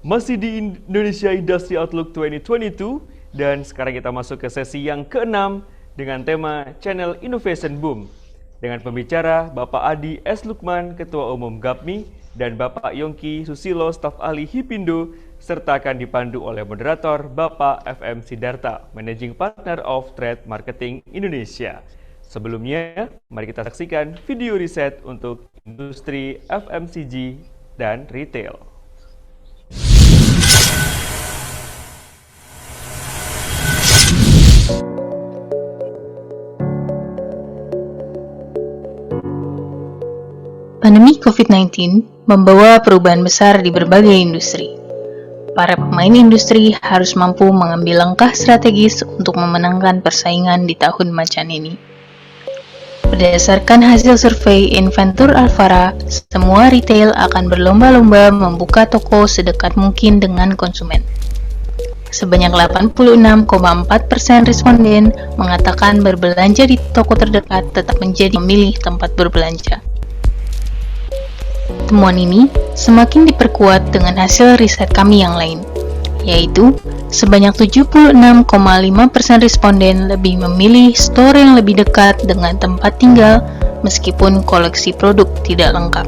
Masih di Indonesia Industry Outlook 2022 dan sekarang kita masuk ke sesi yang ke-6 dengan tema Channel Innovation Boom dengan pembicara Bapak Adi S. Lukman, Ketua Umum GAPMI, dan Bapak Yongki Susilo, Staf Ahli Hipindo, serta akan dipandu oleh moderator Bapak FM Sidarta, Managing Partner of Trade Marketing Indonesia. Sebelumnya, mari kita saksikan video riset untuk industri FMCG dan retail. Pandemi COVID-19 membawa perubahan besar di berbagai industri. Para pemain industri harus mampu mengambil langkah strategis untuk memenangkan persaingan di tahun macan ini. Berdasarkan hasil survei Inventur Alvara, semua retail akan berlomba-lomba membuka toko sedekat mungkin dengan konsumen. Sebanyak 86,4% responden mengatakan berbelanja di toko terdekat tetap menjadi memilih tempat berbelanja. Temuan ini semakin diperkuat dengan hasil riset kami yang lain, yaitu sebanyak 76,5% responden lebih memilih store yang lebih dekat dengan tempat tinggal meskipun koleksi produk tidak lengkap.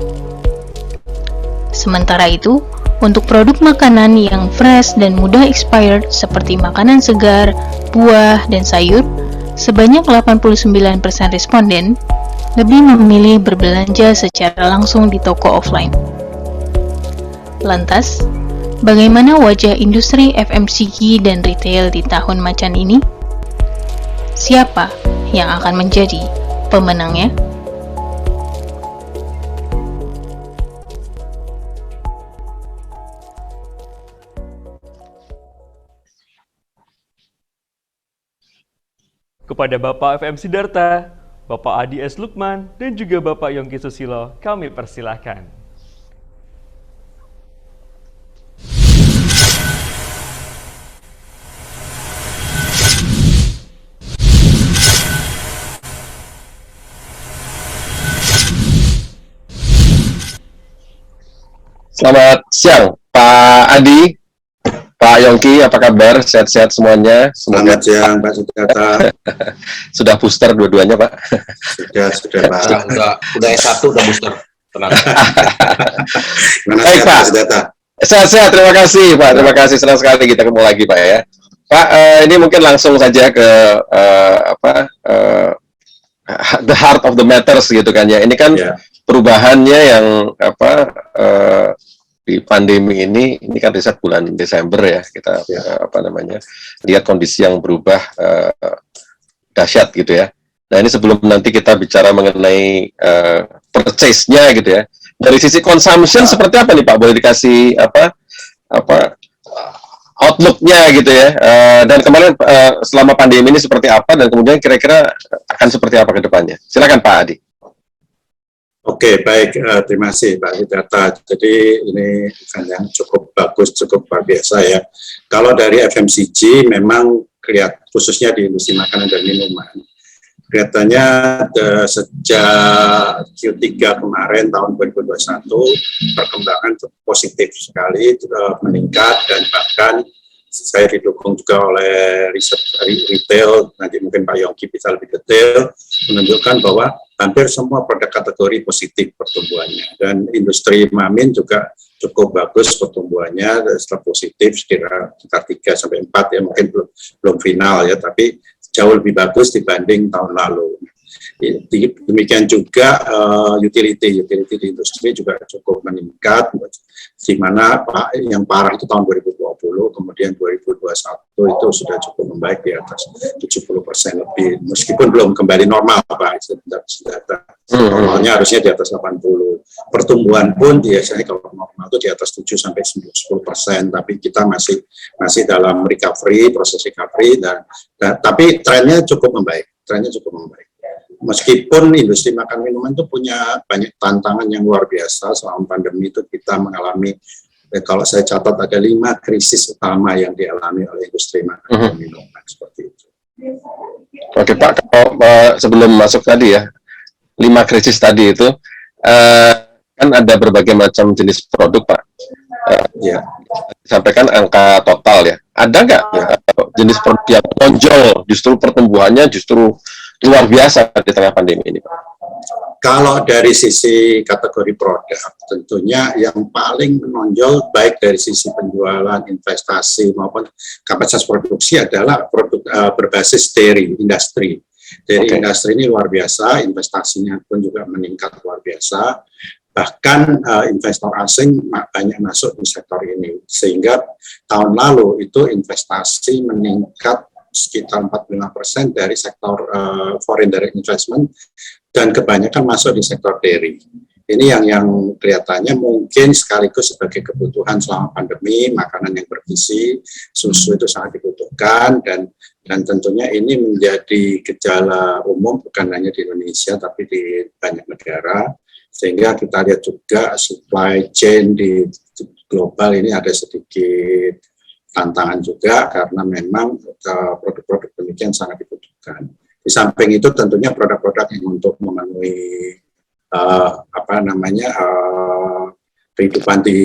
Sementara itu, untuk produk makanan yang fresh dan mudah expired seperti makanan segar, buah, dan sayur, sebanyak 89% responden lebih memilih berbelanja secara langsung di toko offline. Lantas, bagaimana wajah industri FMCG dan retail di tahun macan ini? Siapa yang akan menjadi pemenangnya? Kepada Bapak FM Sidarta, Bapak Adi S. Lukman, dan juga Bapak Yongki Susilo, kami persilahkan. Selamat siang, Pak Adi, Pak Yongki, apa kabar? Sehat-sehat semuanya? Selamat siang, Pak Sudarta. Sudah booster dua-duanya, Pak? Sudah, Pak. Udah S1, udah booster. Tenang. Baik, Pak. Sehat-sehat, terima kasih, Pak. Terima kasih, senang sekali kita ketemu lagi, Pak ya. Pak, ini mungkin langsung saja ke the heart of the matters gitu kan ya. Ini kan perubahannya yang di pandemi ini kan riset bulan Desember ya, kita lihat kondisi yang berubah dahsyat gitu ya. Nah, ini sebelum nanti kita bicara mengenai purchase-nya gitu ya. Dari sisi consumption seperti apa nih Pak? Boleh dikasih outlook-nya gitu ya. Dan kemarin selama pandemi ini seperti apa dan kemudian kira-kira akan seperti apa ke depannya? Silakan Pak Adi. Oke, baik. Terima kasih Pak Sudarta. Jadi ini event yang cukup bagus, cukup luar biasa ya. Kalau dari FMCG memang khususnya di industri makanan dan minuman, kelihatannya sejak Q3 kemarin tahun 2021 perkembangan positif sekali, meningkat, dan bahkan saya didukung juga oleh riset dari retail, nanti mungkin Pak Yongki bisa lebih detail, menunjukkan bahwa hampir semua produk kategori positif pertumbuhannya, dan industri mamin juga cukup bagus pertumbuhannya, setelah positif sekitar 3-4 ya, mungkin belum final ya, tapi jauh lebih bagus dibanding tahun lalu. Demikian juga utility di industri juga cukup meningkat, di mana yang parah itu tahun 2020, kemudian 2021 itu sudah cukup membaik di atas 70% lebih, meskipun belum kembali normal Pak. Normalnya harusnya di atas 80. Pertumbuhan pun biasanya kalau normal itu di atas 7-10%, tapi kita masih dalam recovery, proses recovery, dan tapi trennya cukup membaik. Meskipun industri makan minuman itu punya banyak tantangan yang luar biasa selama pandemi itu, kita mengalami, kalau saya catat ada 5 krisis utama yang dialami oleh industri makan dan minuman seperti itu. Oke Pak, kalau sebelum masuk tadi ya, 5 krisis tadi itu kan ada berbagai macam jenis produk Pak. Ya. Sampaikan angka total ya. Ada nggak jenis produk yang menonjol justru pertumbuhannya justru luar biasa di tengah pandemi ini, Pak? Kalau dari sisi kategori produk, tentunya yang paling menonjol baik dari sisi penjualan, investasi maupun kapasitas produksi adalah produk berbasis dairy industri. Dairy industri ini luar biasa, investasinya pun juga meningkat luar biasa. Bahkan investor asing banyak masuk di sektor ini, sehingga tahun lalu itu investasi meningkat sekitar 45% dari sektor foreign direct investment, dan kebanyakan masuk di sektor dairy. Ini yang kelihatannya mungkin sekaligus sebagai kebutuhan selama pandemi, makanan yang bergizi, susu itu sangat dibutuhkan, dan tentunya ini menjadi gejala umum bukan hanya di Indonesia tapi di banyak negara, sehingga kita lihat juga supply chain di global ini ada sedikit tantangan juga karena memang produk-produk demikian sangat dibutuhkan. Di samping itu tentunya produk-produk yang untuk memenuhi kehidupan di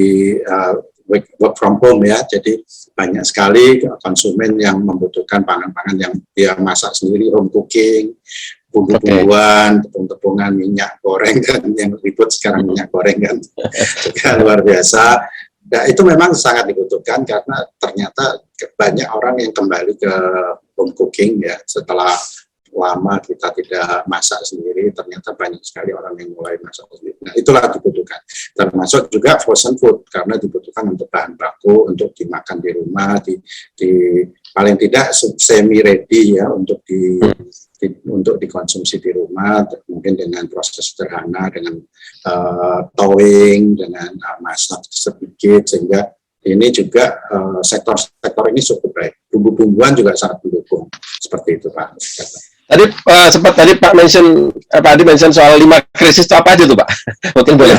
work from home ya, jadi banyak sekali konsumen yang membutuhkan pangan-pangan yang dia masak sendiri, home cooking, bumbu-bumbuan, tepung-tepungan, minyak goreng kan, yang ribut sekarang minyak goreng kan, juga luar biasa. Nah, itu memang sangat dibutuhkan karena ternyata banyak orang yang kembali ke home cooking ya, setelah lama kita tidak masak sendiri, ternyata banyak sekali orang yang mulai masak sendiri. Nah, itulah dibutuhkan. Termasuk juga frozen food karena dibutuhkan untuk bahan baku untuk dimakan di rumah, di paling tidak semi ready ya untuk dikonsumsi di rumah, mungkin dengan proses sederhana, dengan towing, dengan masak sedikit, sehingga ini juga sektor ini cukup baik. Bumbu-bumbuan juga sangat mendukung, seperti itu Pak. Tadi sempat Pak mention soal 5 krisis itu apa aja tuh Pak? Mungkin boleh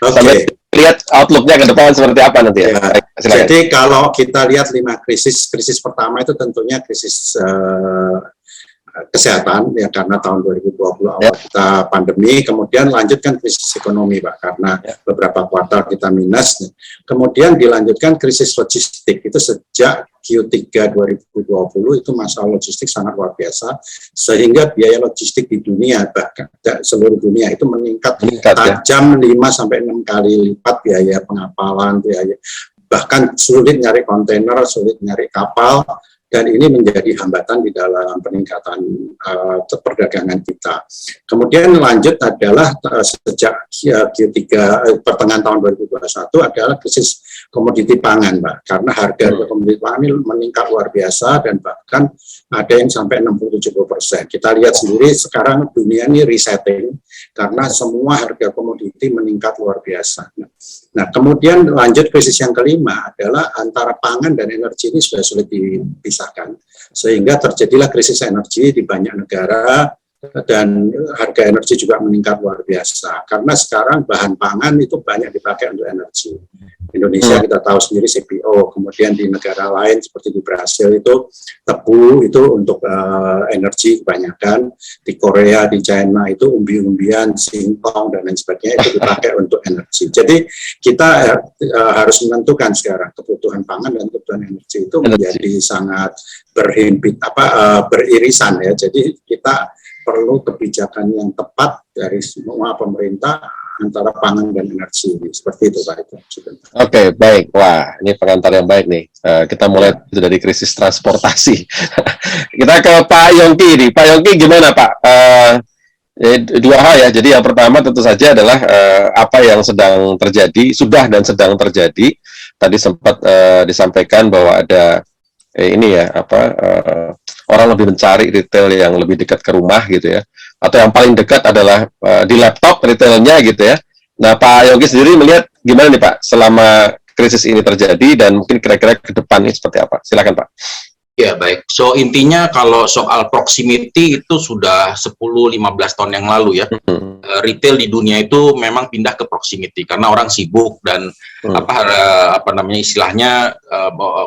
sampai lihat outlook-nya ke depan seperti apa nanti ya. Jadi kalau kita lihat 5 krisis pertama itu tentunya krisis kesehatan ya, karena tahun 2020 awal kita pandemi, kemudian lanjutkan krisis ekonomi Pak, karena beberapa kuartal kita minus, kemudian dilanjutkan krisis logistik itu sejak Q3 2020 itu masalah logistik sangat luar biasa, sehingga biaya logistik di dunia, bahkan seluruh dunia itu meningkat tajam 5-6 kali lipat biaya pengapalan, bahkan sulit nyari kontainer, sulit nyari kapal, dan ini menjadi hambatan di dalam peningkatan perdagangan kita. Kemudian lanjut adalah sejak Q3 pertengahan tahun 2021 adalah krisis komoditi pangan, Pak, karena harga komoditi pangan ini meningkat luar biasa dan bahkan ada yang sampai 60-70%. Kita lihat sendiri sekarang dunia ini resetting karena semua harga komoditi meningkat luar biasa. Nah, kemudian lanjut krisis yang kelima adalah antara pangan dan energi ini sudah sulit dipisahkan, sehingga terjadilah krisis energi di banyak negara dan harga energi juga meningkat luar biasa karena sekarang bahan pangan itu banyak dipakai untuk energi. Indonesia kita tahu sendiri CPO, kemudian di negara lain seperti di Brasil itu tebu itu untuk energi kebanyakan, di Korea, di China itu umbi-umbian, singkong dan lain sebagainya itu dipakai untuk energi. Jadi kita harus menentukan sekarang kebutuhan pangan dan kebutuhan energi itu menjadi sangat beririsan ya. Jadi kita perlu kebijakan yang tepat dari semua pemerintah antara pangan dan energi ini. Seperti itu Pak. Oke, baik. Wah, ini pengantar yang baik nih. Kita mulai dari krisis transportasi. Kita ke Pak Yongki nih. Pak Yongki gimana Pak? Dua hal ya. Jadi yang pertama tentu saja adalah apa yang sedang terjadi, sudah dan sedang terjadi. Tadi sempat disampaikan bahwa ada orang lebih mencari retail yang lebih dekat ke rumah gitu ya, atau yang paling dekat adalah di laptop retailnya gitu ya. Nah, Pak Yongki sendiri melihat gimana nih Pak selama krisis ini terjadi dan mungkin kira-kira ke depan ini seperti apa? Silakan Pak. Ya baik, so intinya kalau soal proximity itu sudah 10-15 tahun yang lalu ya, retail di dunia itu memang pindah ke proximity karena orang sibuk dan istilahnya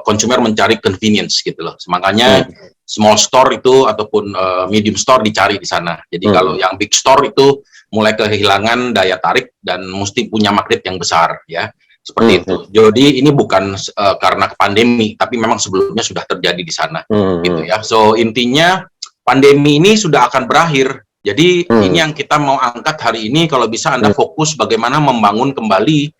konsumer mencari convenience gitu loh. Makanya small store itu ataupun medium store dicari di sana. Jadi kalau yang big store itu mulai kehilangan daya tarik dan mesti punya magnet yang besar ya. seperti itu. Jadi ini bukan karena pandemi, tapi memang sebelumnya sudah terjadi di sana, gitu ya. So intinya pandemi ini sudah akan berakhir. Jadi ini yang kita mau angkat hari ini. Kalau bisa Anda fokus bagaimana membangun kembali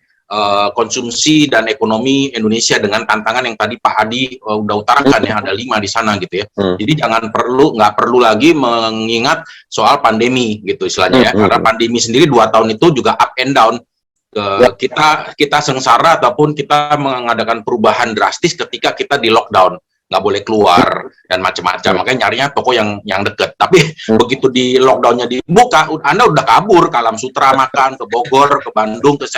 konsumsi dan ekonomi Indonesia dengan tantangan yang tadi Pak Adi udah utarakan ya, ada 5 di sana gitu ya. Jadi nggak perlu lagi mengingat soal pandemi gitu istilahnya ya, karena pandemi sendiri 2 tahun itu juga up and down. Kita sengsara ataupun kita mengadakan perubahan drastis ketika kita di lockdown, nggak boleh keluar dan macam-macam, makanya nyarinya toko yang deket. Tapi begitu di lockdownnya dibuka, Anda udah kabur ke Alam Sutra makan, ke Bogor, ke Bandung, ke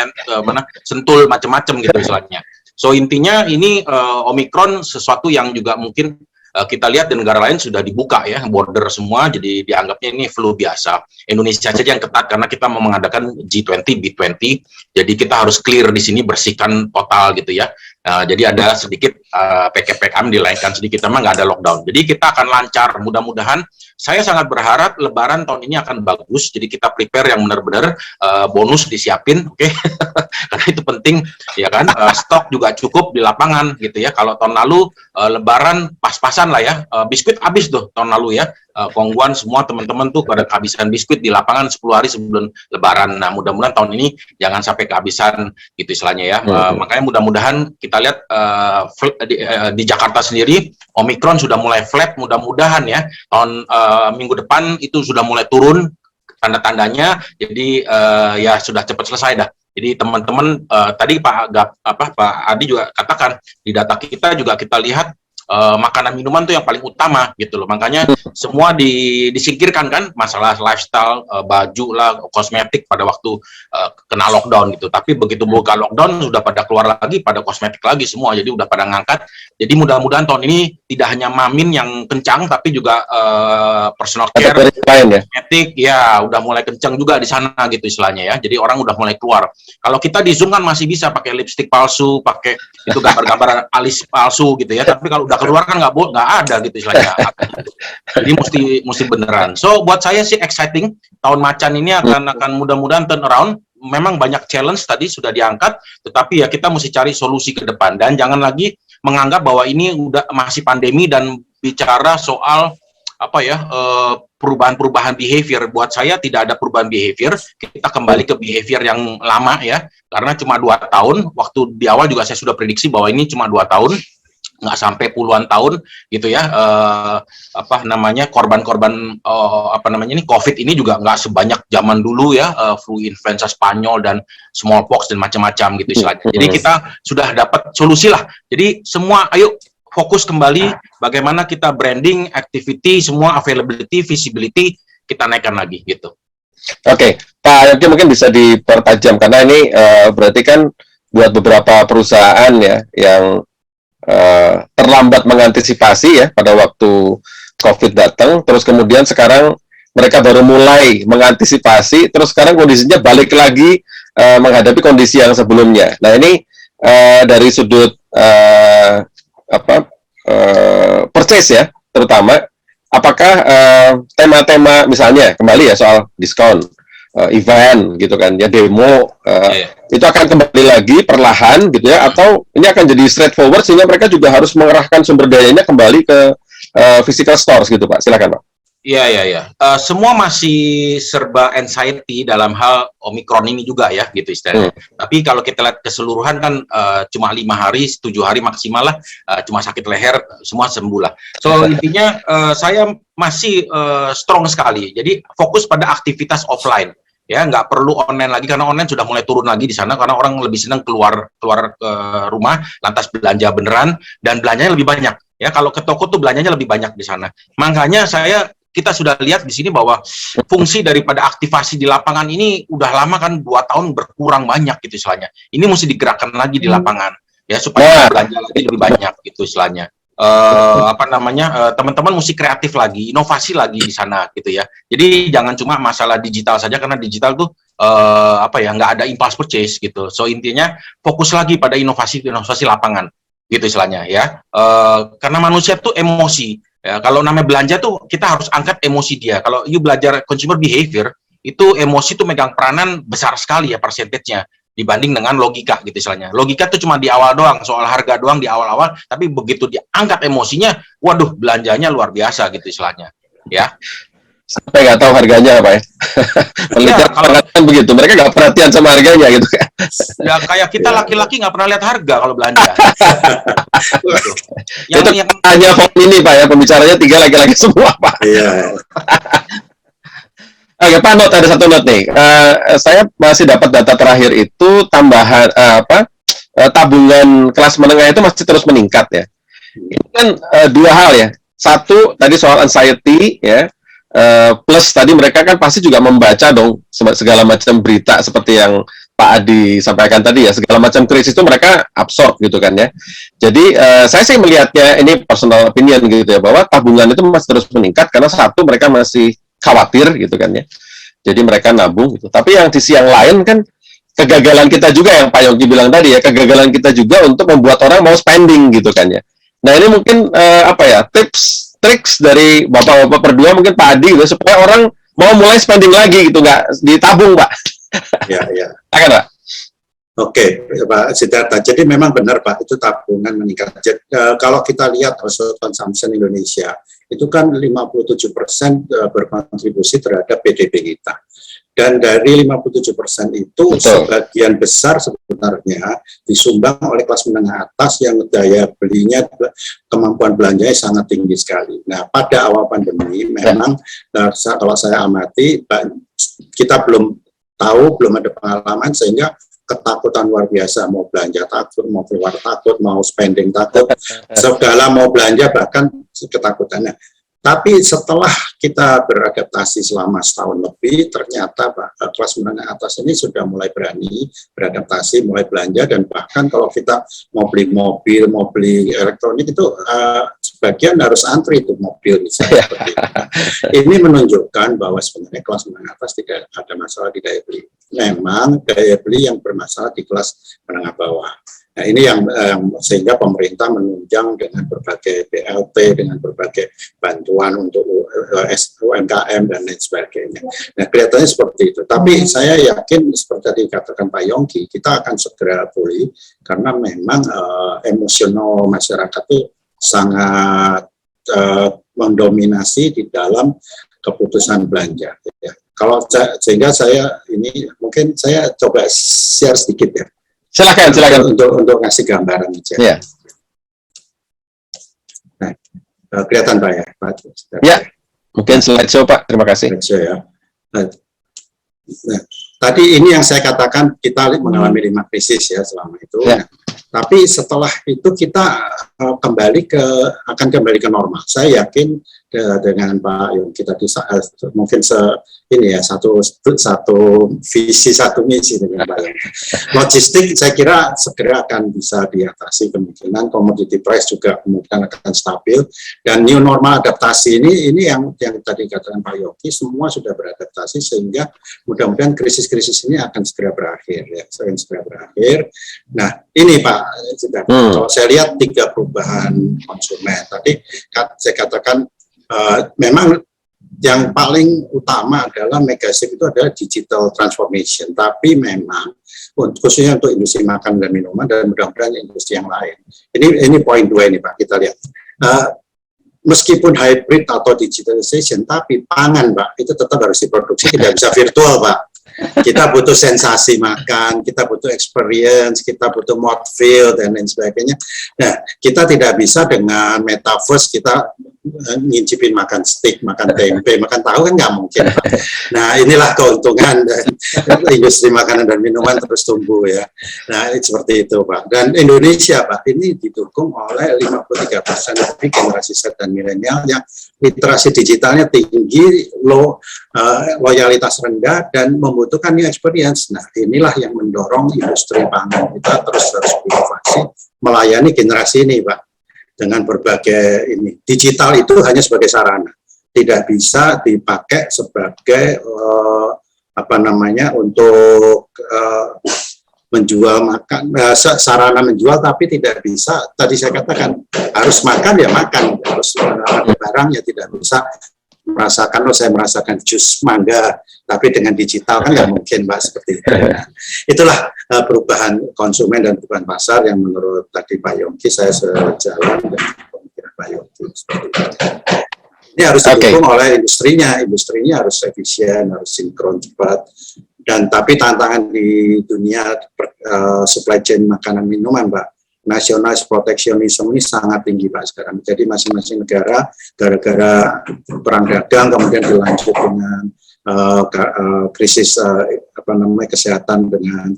Sentul, macam-macam gitu istilahnya. So intinya ini Omikron sesuatu yang juga mungkin kita lihat di negara lain sudah dibuka ya, border semua, jadi dianggapnya ini flu biasa. Indonesia saja yang ketat karena kita mau mengadakan G20, B20, jadi kita harus clear di sini, bersihkan total gitu ya. Jadi ada sedikit PKPKM dilainkan sedikit, memang nggak ada lockdown. Jadi kita akan lancar, mudah-mudahan. Saya sangat berharap Lebaran tahun ini akan bagus, jadi kita prepare yang benar-benar bonus disiapin, oke? Karena itu penting, ya kan? Stok juga cukup di lapangan, gitu ya. Kalau tahun lalu Lebaran pas-pasan lah ya, biskuit habis tuh tahun lalu ya. Kongguan semua teman-teman tuh pada kehabisan biskuit di lapangan 10 hari sebelum Lebaran. Nah, mudah-mudahan tahun ini jangan sampai kehabisan, gitu istilahnya ya. Makanya mudah-mudahan kita lihat di Jakarta sendiri, Omikron sudah mulai flat, mudah-mudahan ya tahun minggu depan itu sudah mulai turun tanda-tandanya, jadi ya sudah cepat selesai dah. Jadi teman-teman tadi Pak Adi juga katakan di data kita juga kita lihat makanan minuman tuh yang paling utama gitu loh. Makanya semua disingkirkan kan, masalah lifestyle, baju lah, kosmetik pada waktu kena lockdown gitu. Tapi begitu buka lockdown sudah pada keluar lagi, pada kosmetik lagi semua. Jadi udah pada ngangkat. Jadi mudah-mudahan tahun ini tidak hanya Mamin yang kencang, tapi juga personal care, kosmetik ya udah mulai kencang juga di sana gitu istilahnya ya. Jadi orang udah mulai keluar. Kalau kita di Zoom kan masih bisa pakai lipstick palsu, pakai itu gambar-gambar alis palsu gitu ya. Tapi kalau udah keluar kan nggak ada gitu istilahnya. Jadi mesti beneran. So buat saya sih exciting, tahun macan ini akan mudah-mudahan turn around. Memang banyak challenge tadi sudah diangkat, tetapi ya kita mesti cari solusi ke depan dan jangan lagi menganggap bahwa ini udah masih pandemi dan bicara soal perubahan-perubahan behavior. Buat saya tidak ada perubahan behavior, kita kembali ke behavior yang lama ya, karena cuma 2 tahun. Waktu di awal juga saya sudah prediksi bahwa ini cuma 2 tahun, nggak sampai puluhan tahun gitu ya. Korban-korban ini COVID ini juga nggak sebanyak zaman dulu ya, flu influenza Spanyol dan smallpox dan macam-macam gitu istilahnya. Jadi kita sudah dapat solusi lah. Jadi semua ayo fokus kembali bagaimana kita branding, activity, semua availability, visibility kita naikkan lagi gitu. Oke, Pak Yogi mungkin bisa dipertajam karena ini berarti kan buat beberapa perusahaan ya yang terlambat mengantisipasi ya pada waktu COVID datang, terus kemudian sekarang mereka baru mulai mengantisipasi, terus sekarang kondisinya balik lagi menghadapi kondisi yang sebelumnya. Nah ini dari sudut purchase ya, terutama apakah tema-tema misalnya kembali ya soal diskon, event gitu kan ya, demo itu akan kembali lagi perlahan gitu ya, atau ini akan jadi straightforward sehingga mereka juga harus mengerahkan sumber dayanya kembali ke physical stores gitu Pak, silakan Pak. Iya. Semua masih serba anxiety dalam hal Omikron ini juga ya, gitu istilahnya. Tapi kalau kita lihat keseluruhan kan cuma 5 hari, 7 hari maksimal lah, cuma sakit leher, semua sembuh lah. So intinya saya masih strong sekali. Jadi fokus pada aktivitas offline. Ya, nggak perlu online lagi karena online sudah mulai turun lagi di sana karena orang lebih senang keluar ke rumah, lantas belanja beneran dan belanjanya lebih banyak. Ya, kalau ke toko tuh belanjanya lebih banyak di sana. Makanya kita sudah lihat di sini bahwa fungsi daripada aktivasi di lapangan ini udah lama kan 2 tahun berkurang banyak gitu istilahnya. Ini mesti digerakkan lagi di lapangan ya supaya belanja lagi lebih banyak gitu istilahnya. Teman-teman mesti kreatif lagi, inovasi lagi di sana gitu ya. Jadi jangan cuma masalah digital saja karena digital tuh nggak ada impulse purchase gitu. So intinya fokus lagi pada inovasi lapangan gitu istilahnya ya. Karena manusia tuh emosi. Ya, kalau namanya belanja tuh kita harus angkat emosi dia. Kalau you belajar consumer behavior, itu emosi tuh megang peranan besar sekali ya persentasenya. dibanding dengan logika gitu istilahnya. Logika tuh cuma di awal doang, soal harga doang di awal-awal, tapi begitu diangkat emosinya, waduh belanjanya luar biasa gitu istilahnya. Ya. Sampai nggak tahu harganya apa ya. Penelitian kalau kan begitu, mereka nggak perhatian sama harganya gitu kan. Ya kayak kita laki-laki nggak pernah lihat harga kalau belanja. Itu hanya phone ini Pak ya, pembicaranya 3 laki-laki semua Pak. Iya. Oke Pak, ada satu note nih. Saya masih dapat data terakhir itu tambahan tabungan kelas menengah itu masih terus meningkat ya. Ini kan 2 hal ya. Satu tadi soal anxiety ya. Plus tadi mereka kan pasti juga membaca dong segala macam berita seperti yang Pak Adi sampaikan tadi ya, segala macam krisis itu mereka absorb gitu kan ya. Jadi saya sih melihatnya ini personal opinion gitu ya, bahwa tabungan itu masih terus meningkat karena satu mereka masih khawatir gitu kan ya. Jadi mereka nabung gitu. Tapi yang sisi yang lain kan kegagalan kita juga yang Pak Yongki bilang tadi ya, kegagalan kita juga untuk membuat orang mau spending gitu kan ya. Nah ini mungkin triks dari bapak-bapak berdua, mungkin Pak Adi gitu, supaya orang mau mulai spending lagi gitu, nggak ditabung Pak. Ya, ya. Akan Pak? Oke, Pak Siddhartha. Jadi memang benar Pak, itu tabungan meningkat. Jadi, kalau kita lihat household consumption Indonesia, itu kan 57% berkontribusi terhadap PDB kita. Dan dari 57% itu sebagian besar sebenarnya disumbang oleh kelas menengah atas yang daya belinya, kemampuan belanjanya sangat tinggi sekali. Nah, pada awal pandemi memang kalau saya amati, kita belum tahu, belum ada pengalaman sehingga ketakutan luar biasa, mau belanja takut, mau keluar takut, mau spending takut, segala mau belanja bahkan ketakutannya. Tapi setelah kita beradaptasi selama setahun lebih, ternyata kelas menengah atas ini sudah mulai berani beradaptasi, mulai belanja, dan bahkan kalau kita mau beli mobil, mau beli elektronik itu sebagian harus antri itu mobil misalnya. Ini menunjukkan bahwa sebenarnya kelas menengah atas tidak ada masalah di daya beli. Memang daya beli yang bermasalah di kelas menengah bawah. Nah ini yang sehingga pemerintah menunjang dengan berbagai BLT, dengan berbagai bantuan untuk UMKM dan lain sebagainya. Nah kelihatannya seperti itu. Tapi saya yakin seperti tadi dikatakan Pak Yongki, kita akan segera pulih karena memang emosional masyarakat itu sangat mendominasi di dalam keputusan belanja. Ya. Sehingga saya ini mungkin saya coba share sedikit ya. Silakan. Untuk ngasih gambaran aja. Ya. Nah, kelihatan Pak ya, Pak. Ya, mungkin slideshow Pak. Terima kasih. Slideshow ya. Nah, tadi ini yang saya katakan kita mengalami 5 krisis ya selama itu. Ya. Nah, tapi setelah itu kita akan kembali ke normal. Saya yakin dengan Pak Yongki tadi mungkin satu visi satu misi dengan Pak Yongki. Logistik saya kira segera akan bisa diatasi, kemungkinan commodity price juga kemungkinan akan stabil, dan new normal adaptasi ini yang tadi katakan Pak Yongki semua sudah beradaptasi sehingga mudah-mudahan krisis-krisis ini akan segera berakhir ya, Nah ini Pak, kalau saya lihat 3 perubahan konsumen tadi saya katakan. Memang yang paling utama adalah megashift itu adalah digital transformation, tapi memang khususnya untuk industri makan dan minuman dan mudah-mudahan industri yang lain. Ini poin 2 ini Pak, kita lihat. Meskipun hybrid atau digitalization, tapi pangan Pak itu tetap harus diproduksi, tidak bisa virtual Pak. Kita butuh sensasi makan, kita butuh experience, kita butuh mood feel dan lain sebagainya. Nah, kita tidak bisa dengan metaverse kita ngincipin makan steak, makan tempe, makan tahu kan nggak mungkin. Pak. Nah, inilah keuntungan industri makanan dan minuman terus tumbuh ya. Nah, seperti itu Pak. Dan Indonesia Pak, ini didukung oleh 53% lebih generasi Z dan milenial yang literasi digitalnya tinggi, loyalitas rendah, dan membutuhkan new experience. Nah, inilah yang mendorong industri pangan kita terus berinovasi melayani generasi ini Pak. Dengan berbagai ini, digital itu hanya sebagai sarana, tidak bisa dipakai sebagai untuk menjual makan, sarana menjual, tapi tidak bisa. Tadi saya katakan harus makan ya makan, harus barang ya tidak bisa merasakan, saya merasakan jus mangga, tapi dengan digital kan nggak mungkin, Pak, seperti itu. Nah, itulah perubahan konsumen dan perubahan pasar yang menurut tadi Pak Yongki saya sejalan dengan pemikiran Pak Yongki. Seperti itu. Ini harus didukung oleh industrinya harus efisien, harus sinkron cepat. Dan tapi tantangan di dunia supply chain makanan minuman, Pak, nasionalis proteksionisme ini sangat tinggi, Pak, sekarang. Jadi masing-masing negara gara-gara perang dagang kemudian dilanjut dengan krisis kesehatan dengan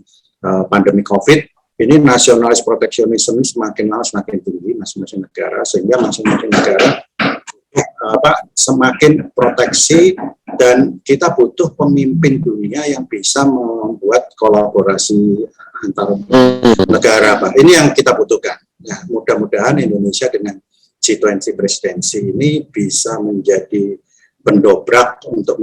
pandemi COVID. Ini nasionalis proteksionisme semakin lama semakin tinggi masing-masing negara, sehingga masing-masing negara semakin proteksi, dan kita butuh pemimpin dunia yang bisa membuat kolaborasi antar negara, Pak. Ini yang kita butuhkan. Nah, mudah-mudahan Indonesia dengan G20 presidensi ini bisa menjadi pendobrak untuk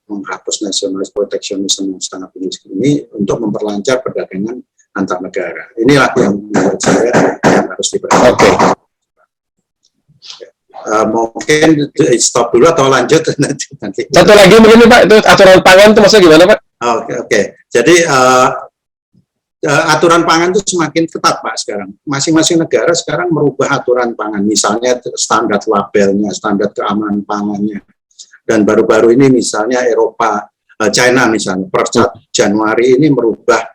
menghapus nasionalis proteksionisme yang sangat tinggi ini untuk memperlancar perdagangan antar negara. Inilah yang menurut saya yang harus diperhatikan. Mungkin stop dulu atau lanjut nanti. Satu lagi mungkin Pak, itu aturan pangan itu maksudnya gimana Pak? Oke. Jadi aturan pangan itu semakin ketat, Pak, sekarang. Masing-masing negara sekarang merubah aturan pangan, misalnya standar labelnya, standar keamanan pangannya. Dan baru-baru ini misalnya Eropa, China misalnya, per 1 Januari ini merubah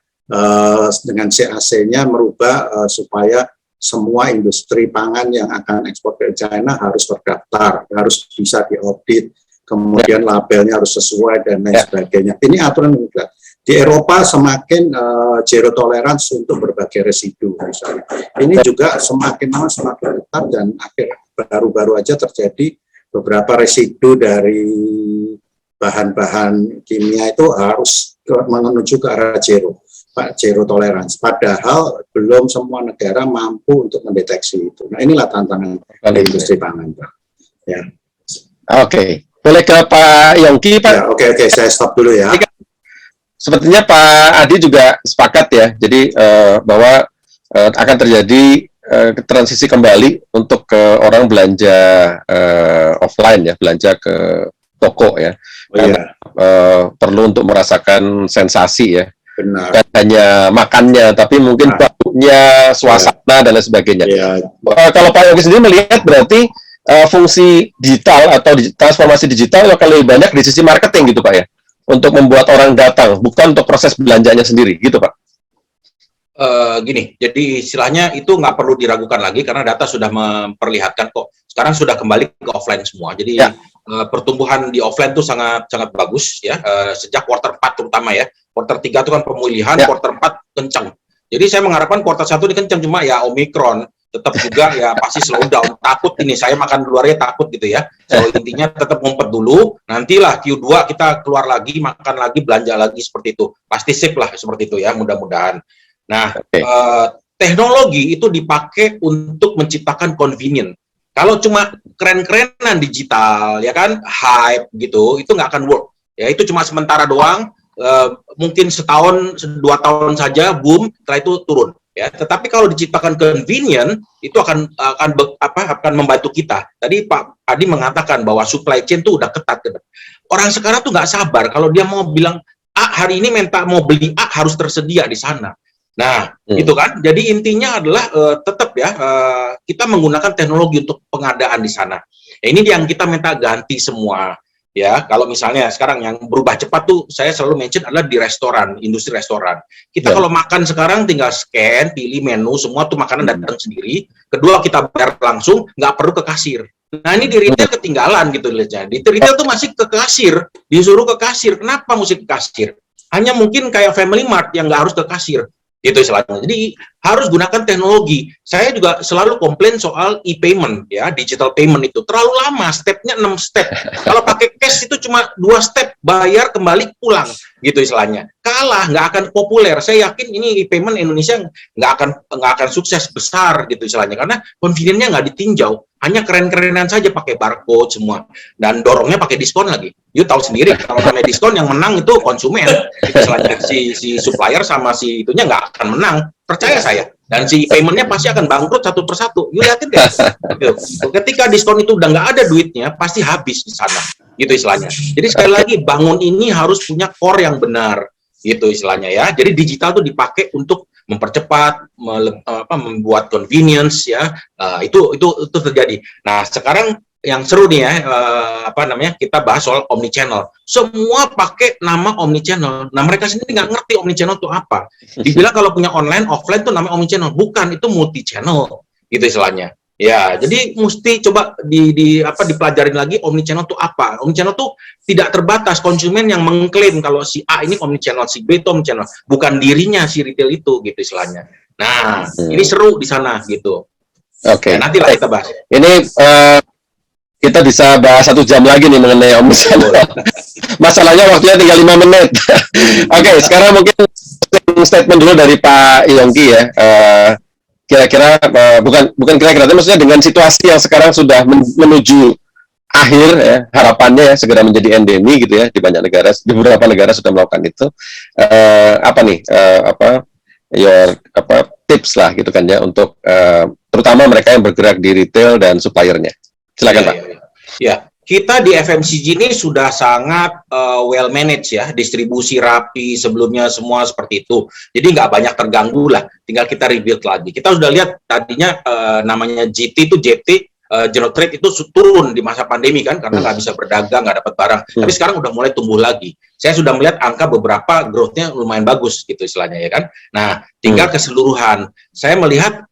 dengan CAC-nya merubah supaya semua industri pangan yang akan ekspor ke China harus terdaftar, harus bisa diaudit, kemudian labelnya harus sesuai dan lain sebagainya. Ini aturan yang berat. Di Eropa semakin zero tolerance untuk berbagai residu misalnya. Ini juga semakin lama semakin ketat, dan baru-baru aja terjadi beberapa residu dari bahan-bahan kimia itu harus menuju ke arah zero tolerance. Padahal belum semua negara mampu untuk mendeteksi itu. Nah, inilah tantangan industri pangan, Pak. Ya. Oke. Boleh ke Pak Yongki, Pak? Ya, oke, saya stop dulu ya. Sepertinya Pak Adi juga sepakat ya, jadi bahwa akan terjadi transisi kembali untuk orang belanja offline ya, belanja ke toko ya. Karena perlu untuk merasakan sensasi ya. Benar. Bukan hanya makannya, tapi mungkin baunya, suasana dan lain sebagainya. Kalau Pak Yongki sendiri melihat berarti fungsi digital atau transformasi digital akan lebih banyak di sisi marketing gitu Pak ya, untuk membuat orang datang, bukan untuk proses belanjanya sendiri gitu Pak. Gini, jadi istilahnya itu nggak perlu diragukan lagi karena data sudah memperlihatkan kok sekarang sudah kembali ke offline semua. Jadi pertumbuhan di offline itu sangat bagus ya, sejak kuartal 4 terutama ya. Kuartal 3 itu kan pemulihan, kuartal 4 kencang. Jadi saya mengharapkan kuartal 1 ini kencang, cuma ya Omicron tetap juga ya pasti slow down. Takut ini saya makan di luarnya takut gitu ya. So intinya tetap ngumpet dulu, nantilah Q2 kita keluar lagi, makan lagi, belanja lagi seperti itu. Pasti sip lah seperti itu ya, mudah-mudahan. Nah, teknologi itu dipakai untuk menciptakan convenient. Kalau cuma keren-kerenan digital, ya kan, hype gitu, itu nggak akan work. Ya itu cuma sementara doang, mungkin setahun, 2 tahun saja, boom, setelah itu turun. Ya, tetapi kalau diciptakan convenient, itu akan membantu kita. Tadi Pak Adi mengatakan bahwa supply chain itu udah ketat. Orang sekarang tuh nggak sabar kalau dia mau bilang hari ini mau beli A harus tersedia di sana. Nah, itu kan. Jadi intinya adalah tetap ya kita menggunakan teknologi untuk pengadaan di sana. Ya, ini yang kita minta ganti semua. Ya, kalau misalnya sekarang yang berubah cepat tuh saya selalu mention adalah di restoran, industri restoran. Kita kalau makan sekarang tinggal scan, pilih menu, semua tuh makanan datang sendiri. Kedua kita bayar langsung, nggak perlu ke kasir. Nah ini di retail ketinggalan gitu loh. Di retail tuh masih ke kasir, disuruh ke kasir. Kenapa mesti ke kasir? Hanya mungkin kayak Family Mart yang nggak harus ke kasir. Gitu istilahnya. Jadi harus gunakan teknologi. Saya juga selalu komplain soal e-payment ya, digital payment itu terlalu lama, stepnya 6 step. Kalau pakai cash itu cuma 2 step, bayar kembali pulang gitu istilahnya. Kalah, nggak akan populer. Saya yakin ini e-payment Indonesia nggak akan sukses besar gitu istilahnya karena convenience-nya nggak ditinjau. Hanya keren-kerenan saja pakai barcode semua dan dorongnya pakai diskon lagi. You tahu sendiri kalau namanya diskon yang menang itu konsumen. Itu istilahnya si supplier sama si itunya nggak akan menang. Percaya saya. Dan si paymentnya pasti akan bangkrut satu persatu. You lihatin deh. Gitu. Ketika diskon itu udah nggak ada duitnya, pasti habis di sana. Gitu istilahnya. Jadi sekali lagi, bangun ini harus punya core yang benar. Gitu istilahnya ya. Jadi digital tuh dipakai untuk mempercepat, membuat convenience ya. Itu terjadi. Nah sekarang yang seru nih ya, kita bahas soal omnichannel. Semua pakai nama omnichannel. Nah mereka sendiri nggak ngerti omnichannel itu apa. Dibilang kalau punya online, offline tuh namanya omnichannel. Bukan, itu multi-channel, gitu istilahnya. Ya, jadi mesti coba dipelajarin lagi omnichannel itu apa. Omnichannel tuh tidak terbatas. Konsumen yang mengklaim kalau si A ini omnichannel, si B itu omnichannel, bukan dirinya si retail itu, gitu istilahnya. Nah, ini seru di sana, gitu. Oke. Nah, nantilah kita bahas. Ini kita bisa bahas 1 jam lagi nih mengenai omnichannel. Masalahnya waktunya tinggal 5 menit. Oke, sekarang mungkin statement dulu dari Pak Yongki ya. Kira-kira bukan kira-kira, tapi maksudnya dengan situasi yang sekarang sudah menuju akhir ya, harapannya ya segera menjadi endemi gitu ya di banyak negara, di beberapa negara sudah melakukan itu. Tips lah gitu kan ya untuk terutama mereka yang bergerak di retail dan suppliernya. Silakan Pak. Ya, kita di FMCG ini sudah sangat well managed ya, distribusi rapi, sebelumnya semua seperti itu. Jadi nggak banyak terganggu lah, tinggal kita rebuild lagi. Kita sudah lihat tadinya namanya JT, General Trade itu turun di masa pandemi kan, karena nggak bisa berdagang, nggak dapat barang. Tapi sekarang udah mulai tumbuh lagi. Saya sudah melihat angka beberapa growth-nya lumayan bagus gitu istilahnya ya kan. Nah, tinggal keseluruhan. Saya melihat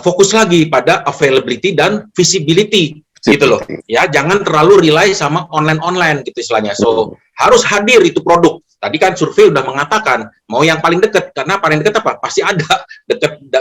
fokus lagi pada availability dan visibility. Gitu loh, ya jangan terlalu rely sama online gitu istilahnya. So harus hadir itu produk. Tadi kan survei udah mengatakan mau yang paling dekat, karena paling dekat apa? Pasti ada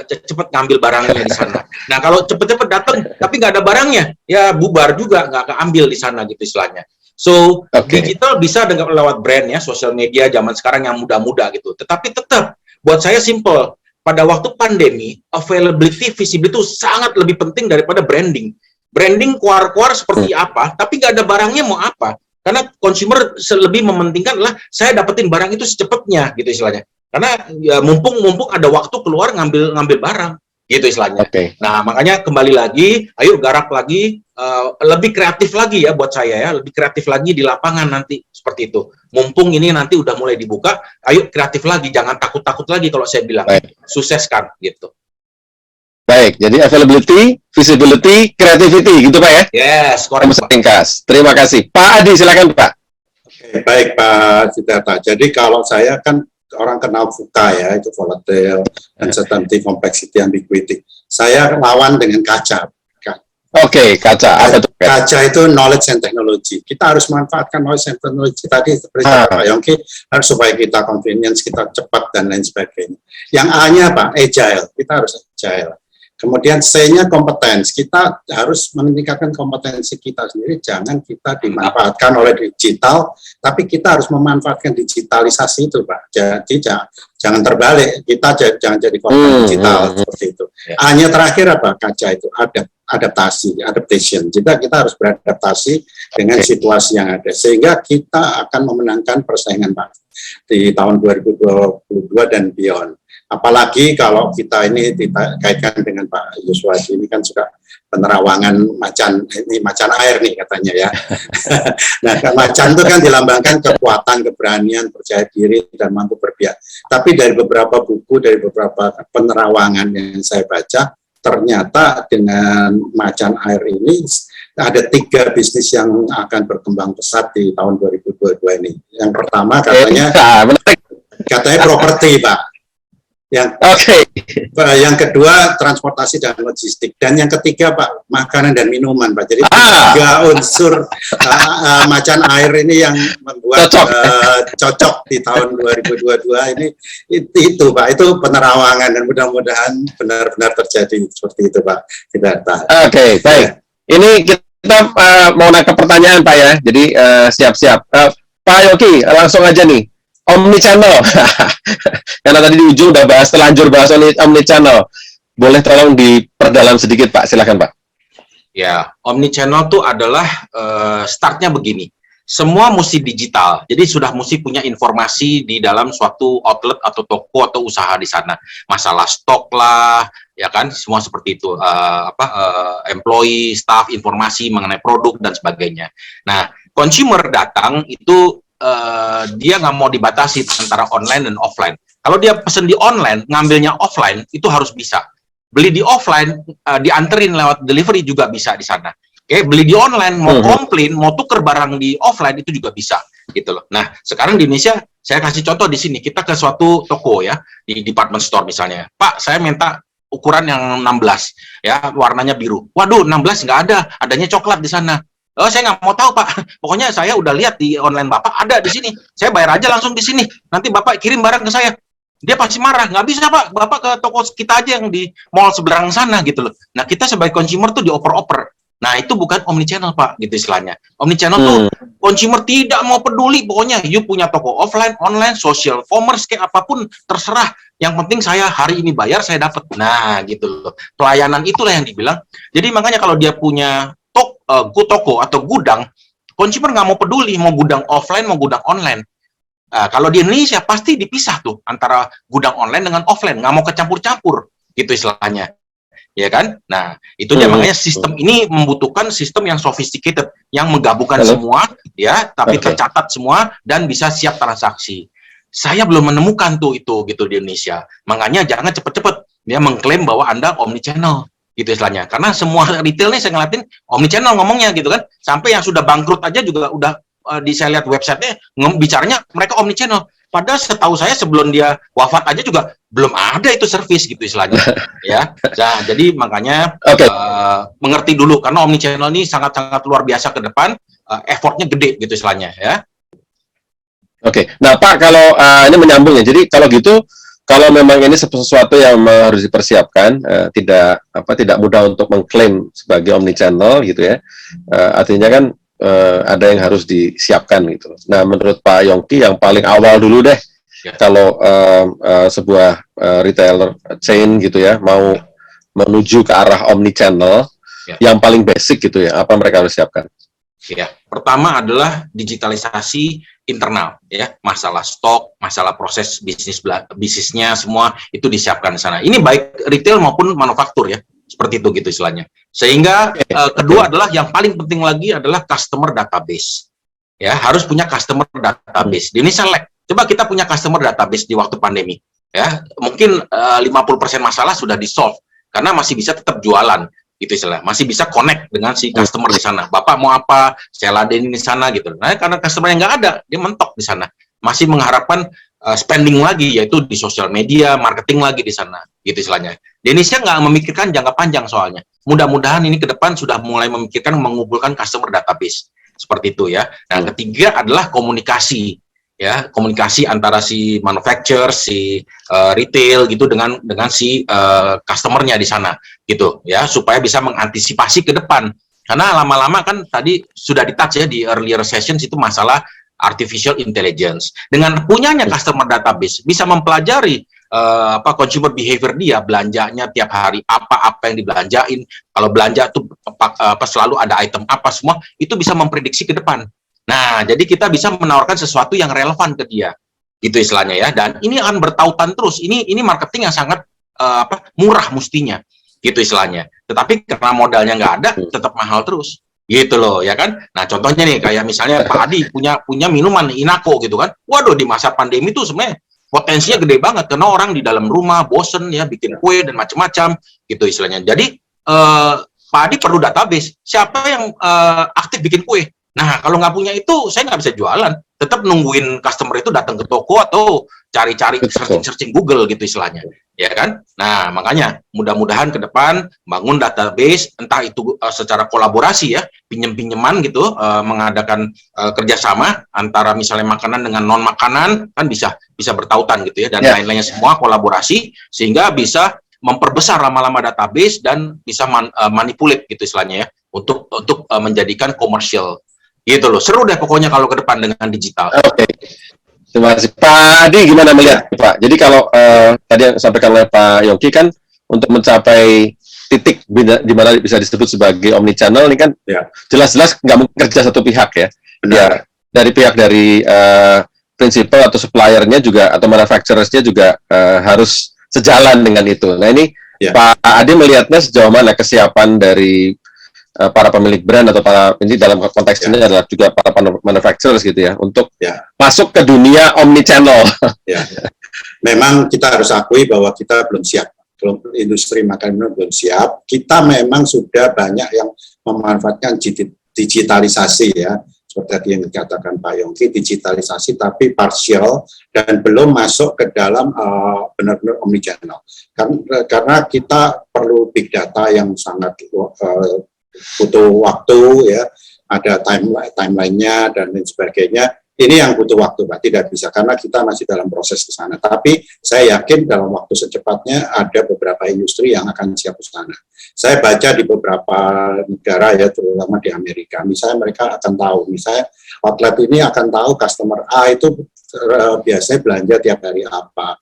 cepet ngambil barangnya di sana. Nah kalau cepet-cepet datang tapi nggak ada barangnya, ya bubar juga, nggak keambil di sana gitu istilahnya. So digital bisa dengan lewat brand ya, sosial media zaman sekarang yang muda-muda gitu. Tetapi tetap buat saya simple. Pada waktu pandemi, availability, visibility itu sangat lebih penting daripada branding. Branding keluar-keluar seperti apa, tapi nggak ada barangnya mau apa. Karena consumer lebih mementingkan adalah saya dapetin barang itu secepatnya, gitu istilahnya. Karena ya, mumpung ada waktu keluar ngambil barang, gitu istilahnya. Nah, makanya kembali lagi, ayo garap lagi, lebih kreatif lagi ya buat saya ya, lebih kreatif lagi di lapangan nanti, seperti itu. Mumpung ini nanti udah mulai dibuka, ayo kreatif lagi, jangan takut-takut lagi kalau saya bilang. Sukseskan, gitu. Baik, jadi availability, visibility, creativity, gitu Pak ya? Yes, correct Pak. Ringkas. Terima kasih. Pak Adi, silakan Pak. Oke, baik Pak Siddhartha. Jadi kalau saya kan orang kenal VUCA ya, itu volatile, uncertainty, complexity, ambiguity. Saya lawan dengan kaca. Oke, kaca. Apa itu? Kaca itu knowledge and technology. Kita harus manfaatkan knowledge and technology tadi seperti Pak Yongki, harus supaya kita convenience, kita cepat dan lain sebagainya. Yang A-nya Pak, agile. Kita harus agile. Kemudian C-nya kompetens. Kita harus meningkatkan kompetensi kita sendiri. Jangan kita dimanfaatkan oleh digital, tapi kita harus memanfaatkan digitalisasi itu, Pak. Jadi jangan terbalik. Kita jangan jadi korban digital seperti itu. A-nya terakhir apa? Kaca itu adaptation. Kita harus beradaptasi dengan situasi yang ada. Sehingga kita akan memenangkan persaingan, Pak, di tahun 2022 dan beyond. Apalagi kalau kita ini dikaitkan dengan Pak Yuswadi, ini kan suka penerawangan macan air nih katanya ya. Nah, macan itu kan dilambangkan kekuatan, keberanian, percaya diri, dan mampu berpihak. Tapi dari beberapa buku, dari beberapa penerawangan yang saya baca, ternyata dengan macan air ini ada 3 bisnis yang akan berkembang pesat di tahun 2022 ini. Yang pertama katanya properti, Pak. Yang kedua transportasi dan logistik, dan yang ketiga Pak makanan dan minuman, Pak. Jadi 3 unsur macan air ini yang membuat cocok di tahun 2022 ini itu Pak, itu penerawangan, dan mudah-mudahan benar-benar terjadi seperti itu Pak. Oke, baik. Ini kita mau nangkep pertanyaan Pak ya, jadi siap-siap. Pak Yogi, langsung aja nih. Omnichannel, karena tadi di ujung udah terlanjur bahas omnichannel. Boleh tolong diperdalam sedikit Pak, silakan Pak. Ya, omnichannel itu adalah startnya begini. semua mesti digital. Jadi sudah mesti punya informasi di dalam suatu outlet atau toko atau usaha di sana. Masalah stok lah, ya kan, semua seperti itu. Employee, staff, informasi mengenai produk dan sebagainya. Nah, consumer datang itu dia nggak mau dibatasi antara online dan offline. Kalau dia pesen di online, ngambilnya offline itu harus bisa. Beli di offline, dianterin lewat delivery juga bisa di sana. Oke, beli di online, mau komplain, mau tuker barang di offline itu juga bisa, gitu loh. Nah, sekarang di Indonesia, saya kasih contoh di sini, kita ke suatu toko ya, di department store misalnya. Pak, saya minta ukuran yang 16, ya, warnanya biru. Waduh, 16 nggak ada, adanya coklat di sana. Oh, saya nggak mau tahu, Pak. Pokoknya saya udah lihat di online Bapak, ada di sini. Saya bayar aja langsung di sini. Nanti Bapak kirim barang ke saya. Dia pasti marah, nggak bisa Pak, Bapak ke toko kita aja yang di mall seberang sana gitu loh. Nah, kita sebagai consumer tuh dioper-oper. Nah, itu bukan omnichannel Pak, gitu istilahnya. Omnichannel tuh consumer tidak mau peduli, pokoknya you punya toko offline, online, social commerce, kayak apapun, terserah. Yang penting saya hari ini bayar, saya dapat. Nah, gitu loh. Pelayanan itulah yang dibilang. Jadi makanya kalau dia punya toko atau gudang, consumer nggak mau peduli, mau gudang offline, mau gudang online. Kalau di Indonesia pasti dipisah tuh antara gudang online dengan offline, nggak mau kecampur-campur gitu istilahnya, ya kan? Nah itu dia makanya sistem ini membutuhkan sistem yang sophisticated, yang menggabungkan semua, ya, tapi tercatat semua dan bisa siap transaksi. Saya belum menemukan tuh itu gitu di Indonesia, makanya jangan cepet-cepet dia mengklaim bahwa Anda omnichannel gitu istilahnya, karena semua retail nih saya ngeliatin omnichannel ngomongnya gitu kan, sampai yang sudah bangkrut aja juga udah saya lihat websitenya bicaranya mereka omnichannel. Padahal setahu saya sebelum dia wafat aja juga belum ada itu service gitu istilahnya. Ya, nah, jadi makanya mengerti dulu karena omnichannel ini sangat-sangat luar biasa ke depan, effortnya gede gitu istilahnya ya. Oke, nah Pak kalau ini menyambung ya. Jadi kalau gitu, kalau memang ini sesuatu yang harus dipersiapkan, tidak mudah untuk mengklaim sebagai omnichannel gitu ya. Artinya kan ada yang harus disiapkan gitu. Nah, menurut Pak Yongki yang paling awal dulu deh, kalau sebuah retailer chain gitu ya mau menuju ke arah omnichannel, yang paling basic gitu ya, apa mereka harus siapkan? Ya, pertama adalah digitalisasi internal ya, masalah stok, masalah proses bisnisnya semua itu disiapkan di sana. Ini baik retail maupun manufaktur ya. Seperti itu gitu istilahnya. Sehingga kedua adalah yang paling penting lagi adalah customer database. Ya, harus punya customer database. Di Indonesia coba kita punya customer database di waktu pandemi. Ya, mungkin 50% masalah sudah di-solve karena masih bisa tetap jualan gitu istilah. Masih bisa connect dengan si customer di sana. Bapak mau apa? Saya ladenin di sana gitu. Nah, karena customer yang nggak ada, dia mentok di sana. Masih mengharapkan spending lagi, yaitu di sosial media, marketing lagi di sana, gitu istilahnya. Di Indonesia nggak memikirkan jangka panjang soalnya. Mudah-mudahan ini ke depan sudah mulai memikirkan mengumpulkan customer database, seperti itu ya. Nah, ketiga adalah komunikasi, ya, komunikasi antara si manufacturer, si retail gitu dengan si customernya di sana, gitu ya, supaya bisa mengantisipasi ke depan. Karena lama-lama kan tadi sudah di-touch ya di earlier sessions itu masalah artificial intelligence. Dengan punyanya customer database bisa mempelajari consumer behavior dia, belanjanya tiap hari apa yang dibelanjain, kalau belanja tuh selalu ada item apa semua, itu bisa memprediksi ke depan. Nah, jadi kita bisa menawarkan sesuatu yang relevan ke dia. Gitu istilahnya ya. Dan ini akan bertautan terus. Ini marketing yang sangat murah mestinya. Gitu istilahnya. Tetapi karena modalnya nggak ada, tetap mahal terus. Gitu loh, ya kan? Nah, contohnya nih, kayak misalnya Pak Adi punya minuman Inako gitu kan. Waduh, di masa pandemi tuh sebenarnya potensinya gede banget karena orang di dalam rumah bosen ya bikin kue dan macam-macam gitu istilahnya. Jadi Pak Adi perlu database. Siapa yang aktif bikin kue? Nah, kalau nggak punya itu, saya nggak bisa jualan. Tetap nungguin customer itu datang ke toko atau cari-cari searching Google gitu istilahnya. Ya kan? Nah, makanya mudah-mudahan ke depan bangun database, entah itu secara kolaborasi ya, pinjem-pinjeman gitu, mengadakan kerjasama antara misalnya makanan dengan non-makanan, kan bisa bertautan gitu ya, dan lain-lainnya semua kolaborasi, sehingga bisa memperbesar lama-lama database dan bisa manipulate gitu istilahnya ya, untuk menjadikan komersial. Gitu loh, seru deh pokoknya kalau ke depan dengan digital. Oke. Terima kasih. Pak Adi gimana melihat Pak? Jadi kalau tadi yang disampaikan oleh Pak Yongki kan untuk mencapai titik di mana bisa disebut sebagai omnichannel ini kan jelas-jelas nggak mungkin kerja satu pihak ya. Ya dari pihak dari principal atau suppliernya juga atau manufacturers-nya juga harus sejalan dengan itu. Nah ini Pak Adi melihatnya sejauh mana kesiapan dari para pemilik brand atau para ini dalam konteks ini adalah juga para manufacturers gitu ya untuk masuk ke dunia omnichannel. Memang kita harus akui bahwa kita belum siap. Industri makanan belum siap. Kita memang sudah banyak yang memanfaatkan digitalisasi ya. Seperti tadi yang dikatakan Pak Yongki, digitalisasi tapi parsial dan belum masuk ke dalam benar-benar omnichannel. Karena kita perlu big data yang sangat butuh waktu ya, ada timeline-nya dan lain sebagainya. Ini yang butuh waktu, Pak, tidak bisa karena kita masih dalam proses ke sana. Tapi saya yakin dalam waktu secepatnya ada beberapa industri yang akan siap ke sana. Saya baca di beberapa negara ya, terutama di Amerika, misalnya mereka akan tahu, misalnya outlet ini akan tahu customer A itu biasanya belanja tiap hari apa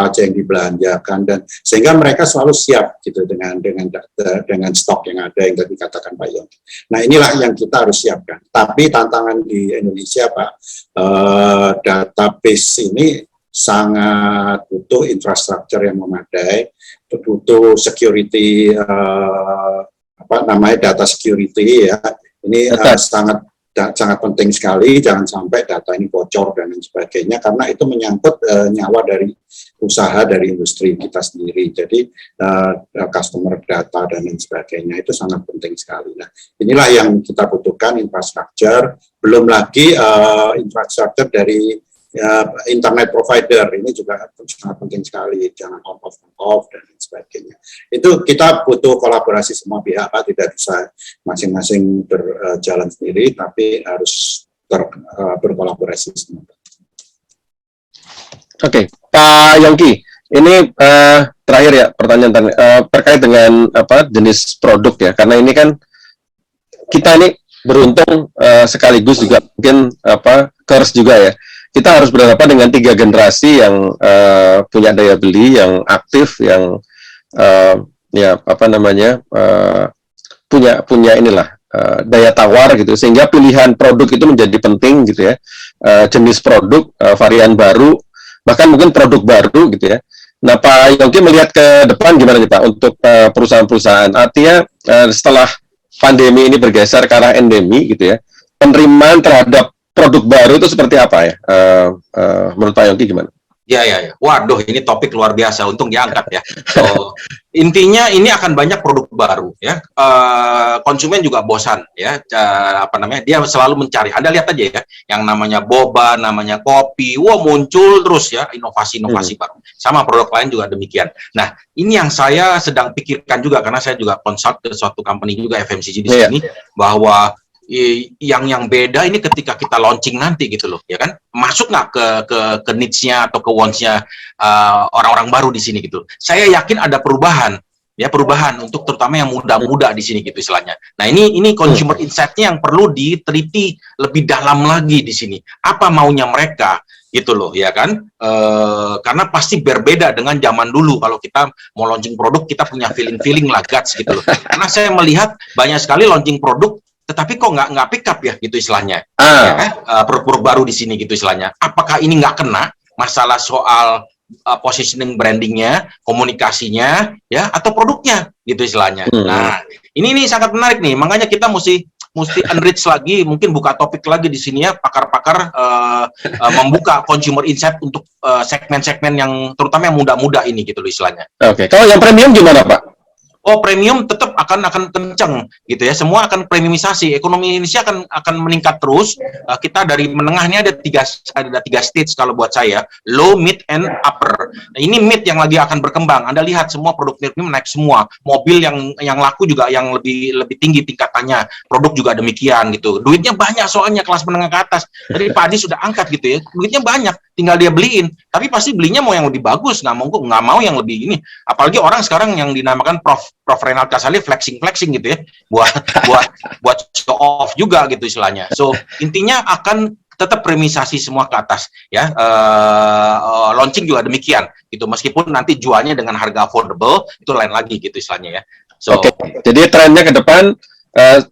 aja yang dibelanjakan, dan sehingga mereka selalu siap gitu dengan stok yang ada yang tadi katakan Pak Yongki. Nah inilah yang kita harus siapkan. Tapi tantangan di Indonesia Pak, database ini sangat butuh infrastruktur yang memadai, butuh security data security ya. Ini sangat penting sekali, jangan sampai data ini bocor dan lain sebagainya, karena itu menyangkut nyawa dari usaha dari industri kita sendiri. Jadi customer data dan lain sebagainya itu sangat penting sekali. Nah, inilah yang kita butuhkan, infrastruktur, belum lagi infrastruktur dari internet provider ini juga sangat penting sekali, jangan on off dan lain sebagainya. Itu kita butuh kolaborasi semua pihak, Pak, tidak bisa masing-masing berjalan sendiri, tapi harus berkolaborasi semua. Oke, Pak Yongki, ini terakhir ya pertanyaan terkait dengan jenis produk ya, karena ini kan kita ini beruntung sekaligus juga mungkin curse juga ya. Kita harus berhadapan dengan 3 generasi yang punya daya beli yang aktif, yang punya inilah daya tawar gitu, sehingga pilihan produk itu menjadi penting gitu ya, jenis produk, varian baru, bahkan mungkin produk baru gitu ya. Nah Pak Yongki melihat ke depan gimana nih Pak untuk perusahaan-perusahaan, artinya setelah pandemi ini bergeser ke arah endemi gitu ya, penerimaan terhadap produk baru itu seperti apa ya? Menurut Pak Yongki gimana? Ya. Waduh, ini topik luar biasa. Untung diangkat ya. So, intinya ini akan banyak produk baru ya. Konsumen juga bosan ya. Dia selalu mencari. Anda lihat aja ya, yang namanya boba, namanya kopi, muncul terus ya inovasi-inovasi baru. Sama produk lain juga demikian. Nah, ini yang saya sedang pikirkan juga, karena saya juga konsult ke suatu company juga FMCG di sini, bahwa yang beda ini ketika kita launching nanti gitu loh, ya kan, masuk nggak ke niche-nya atau ke wants-nya orang-orang baru di sini gitu. Saya yakin ada perubahan untuk terutama yang muda-muda di sini gitu istilahnya. Nah ini consumer insight-nya yang perlu diteliti lebih dalam lagi di sini. Apa maunya mereka gitu loh, ya kan? Karena pasti berbeda dengan zaman dulu. Kalau kita mau launching produk, kita punya feeling lah, guts gitu loh. Karena saya melihat banyak sekali launching produk tetapi kok nggak pick up ya gitu istilahnya, ya kan? Produk baru di sini gitu istilahnya. Apakah ini nggak kena masalah soal positioning brandingnya, komunikasinya, ya, atau produknya gitu istilahnya. Nah ini sangat menarik nih, makanya kita mesti enrich lagi, mungkin buka topik lagi di sini ya, pakar-pakar membuka consumer insight untuk segmen-segmen yang terutama yang muda-muda ini gitu loh istilahnya. Oke, kalau yang premium gimana Pak? Premium tetap akan kencang gitu ya, semua akan premiumisasi, ekonomi Indonesia akan meningkat terus. Kita dari menengah ini ada tiga stage kalau buat saya, low, mid, and upper. Nah, ini mid yang lagi akan berkembang. Anda lihat semua produk premium naik semua, mobil yang laku juga yang lebih tinggi tingkatannya, produk juga demikian gitu. Duitnya banyak soalnya kelas menengah ke atas. Jadi Pak Adi sudah angkat gitu ya, duitnya banyak, tinggal dia beliin. Tapi pasti belinya mau yang lebih bagus, nggak mau yang lebih ini. Apalagi orang sekarang yang dinamakan Prof Renald Kasali flexing gitu ya, buat show off juga gitu istilahnya. So intinya akan tetap premisasi semua ke atas ya. Launching juga demikian gitu, meskipun nanti jualnya dengan harga affordable itu lain lagi gitu istilahnya ya. So Oke. Jadi trennya ke depan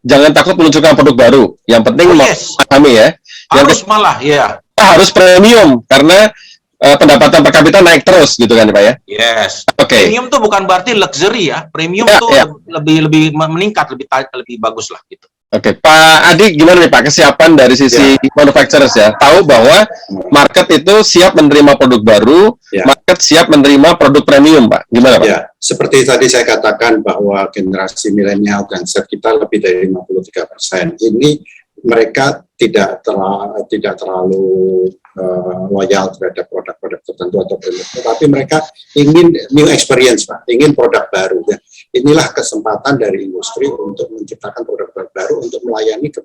jangan takut menunjukkan produk baru. Yang penting memahami ya. Harus malah ya. Harus premium karena pendapatan per kapita naik terus gitu kan Pak ya? Yes. Oke. Premium tuh bukan berarti luxury ya. Premium tuh lebih meningkat, lebih bagus lah gitu. Oke, Pak Adi gimana nih Pak kesiapan dari sisi manufacturers ya? Tahu bahwa market itu siap menerima produk baru, market siap menerima produk premium Pak. Gimana Pak? Ya, seperti tadi saya katakan bahwa generasi milenial dan set kita lebih dari 53%. Ini mereka tidak terlalu loyal terhadap produk-produk tertentu atau produk, tetapi mereka ingin new experience Pak, ingin produk baru ya. Inilah kesempatan dari industri untuk menciptakan produk-produk baru untuk melayani ke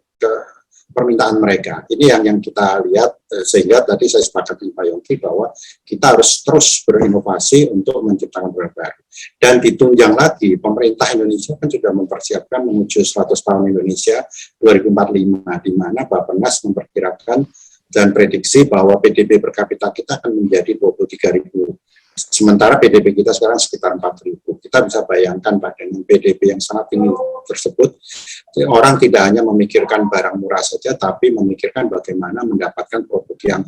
permintaan mereka. Ini yang kita lihat, sehingga tadi saya sepakat dengan Pak Yongki bahwa kita harus terus berinovasi untuk menciptakan produk baru. Dan ditunjang lagi, pemerintah Indonesia kan sudah mempersiapkan menuju 100 tahun Indonesia 2045, di mana Bappenas memperkirakan dan prediksi bahwa PDB per kapita kita akan menjadi 23.000. Sementara PDB kita sekarang sekitar 4.000. Kita bisa bayangkan Pak, dengan PDB yang sangat tinggi tersebut, orang tidak hanya memikirkan barang murah saja, tapi memikirkan bagaimana mendapatkan produk yang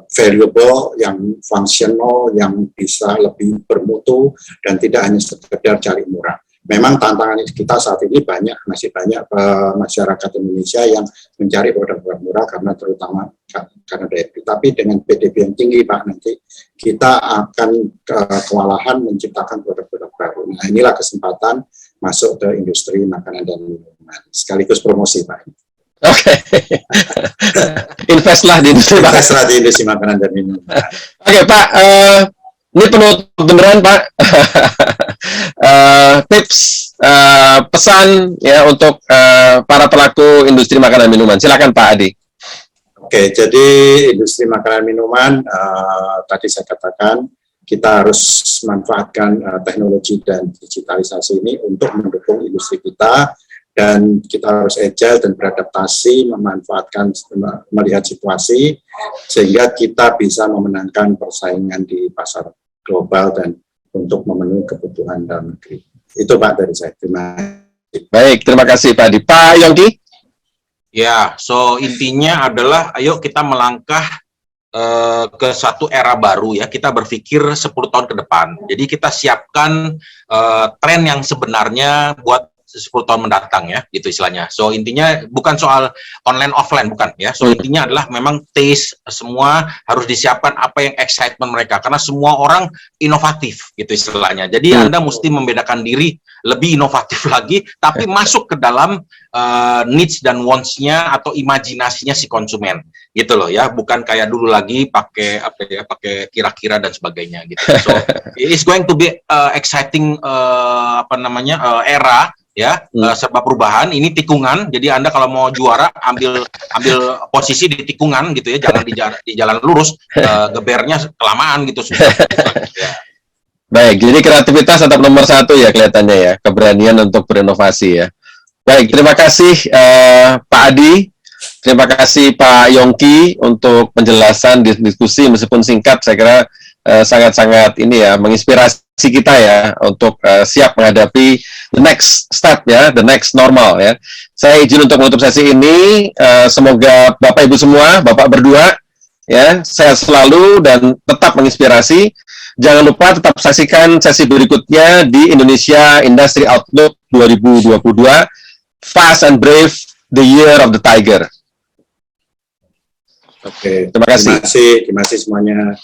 valuable, yang fungsional, yang bisa lebih bermutu, dan tidak hanya sekedar cari murah. Memang tantangan kita saat ini masih banyak masyarakat Indonesia yang mencari produk-produk murah karena terutama karena daya beli. Tapi dengan PDB yang tinggi Pak, nanti kita akan kewalahan menciptakan produk-produk baru. Nah inilah kesempatan masuk ke industri makanan dan minuman. Sekaligus promosi Pak. Oke. Investlah di industri makanan dan minuman. Oke Pak, ini penutup beneran Pak. Tips, pesan ya untuk para pelaku industri makanan minuman. Silakan Pak Adi. Oke, jadi industri makanan minuman tadi saya katakan kita harus manfaatkan teknologi dan digitalisasi ini untuk mendukung industri kita, dan kita harus agile dan beradaptasi, melihat situasi sehingga kita bisa memenangkan persaingan di pasar global dan untuk memenuhi kebutuhan dalam negeri. Itu Pak dari saya. Terima kasih. Baik, terima kasih Pak Adi. Pak Yongki? Ya, so intinya adalah ayo kita melangkah ke satu era baru ya. Kita berpikir 10 tahun ke depan. Jadi kita siapkan tren yang sebenarnya buat 10 tahun mendatang ya, gitu istilahnya. So intinya bukan soal online offline, bukan ya. So intinya adalah memang taste semua harus disiapkan apa yang excitement mereka, karena semua orang inovatif gitu istilahnya. Jadi Anda mesti membedakan diri lebih inovatif lagi, tapi masuk ke dalam needs dan wants-nya atau imajinasinya si konsumen gitu loh ya, bukan kayak dulu lagi pakai apa ya, pakai kira-kira dan sebagainya gitu. So it's going to be exciting era ya, serba perubahan. Ini tikungan, jadi Anda kalau mau juara ambil posisi di tikungan gitu ya, jangan di jalan lurus, gebernya kelamaan gitu susah. Ya. Baik, jadi kreativitas tetap nomor 1 ya kelihatannya ya, keberanian untuk berinovasi ya. Baik, terima kasih Pak Adi, terima kasih Pak Yongki untuk penjelasan diskusi meskipun singkat, saya kira sangat-sangat ini ya, menginspirasi kita ya untuk siap menghadapi the next step ya, the next normal ya. Saya izin untuk menutup sesi ini, semoga Bapak Ibu semua, Bapak berdua ya, sehat selalu dan tetap menginspirasi. Jangan lupa tetap saksikan sesi berikutnya di Indonesia Industry Outlook 2022, Fast and Brave, the Year of the Tiger. Oke, terima kasih semuanya.